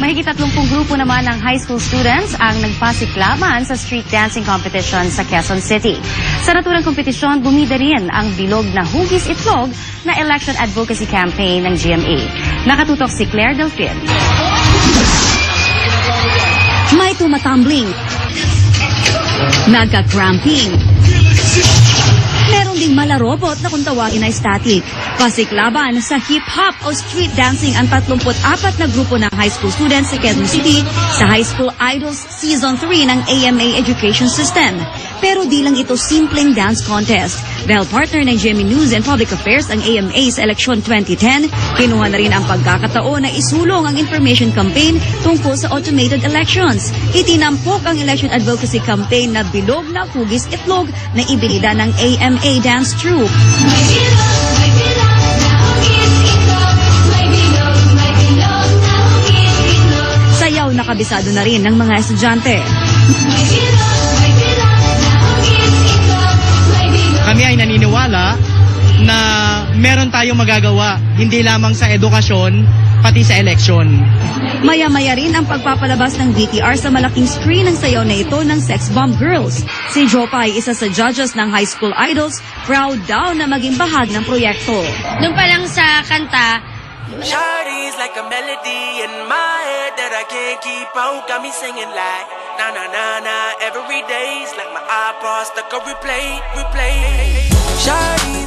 Mahigit 30 grupo naman ng high school students ang nagpasiklaman sa street dancing competition sa Quezon City. Sa naturang kompetisyon, bumida rin ang bilog na hugis itlog na election advocacy campaign ng GMA. Nakatutok si Claire Delfin. May tumatumbling, nagka-cramping, meron ding malarobot na kung tawagin ay static. Pasiklaban sa hip-hop o street dancing ang 34 na grupo ng high school students sa Quezon City sa High School Idols Season 3 ng AMA Education System. Pero di lang ito simpleng dance contest. Dahil partner ng GMA News and Public Affairs ang AMA sa eleksyon 2010, kinuha na rin ang pagkakataon na isulong ang information campaign tungkol sa automated elections. Itinampok ang election advocacy campaign na bilog na hugis itlog na ibinida ng AMA Dance Troupe. Sayaw na kabisado na rin ng mga estudyante. Kami ay naniniwala na meron tayong magagawa, hindi lamang sa edukasyon, pati sa eleksyon. Maya-maya rin ang pagpapalabas ng VTR sa malaking screen ng sayaw na ito ng Sex Bomb Girls. Si Jopa ay isa sa judges ng High School Idols, proud daw na maging bahag ng proyekto. Doon pa lang sa kanta, Shawty's like a melody in my head that I can't keep out. Got me singing like na na na na every day's like my iPod stuck on replay. Shawty's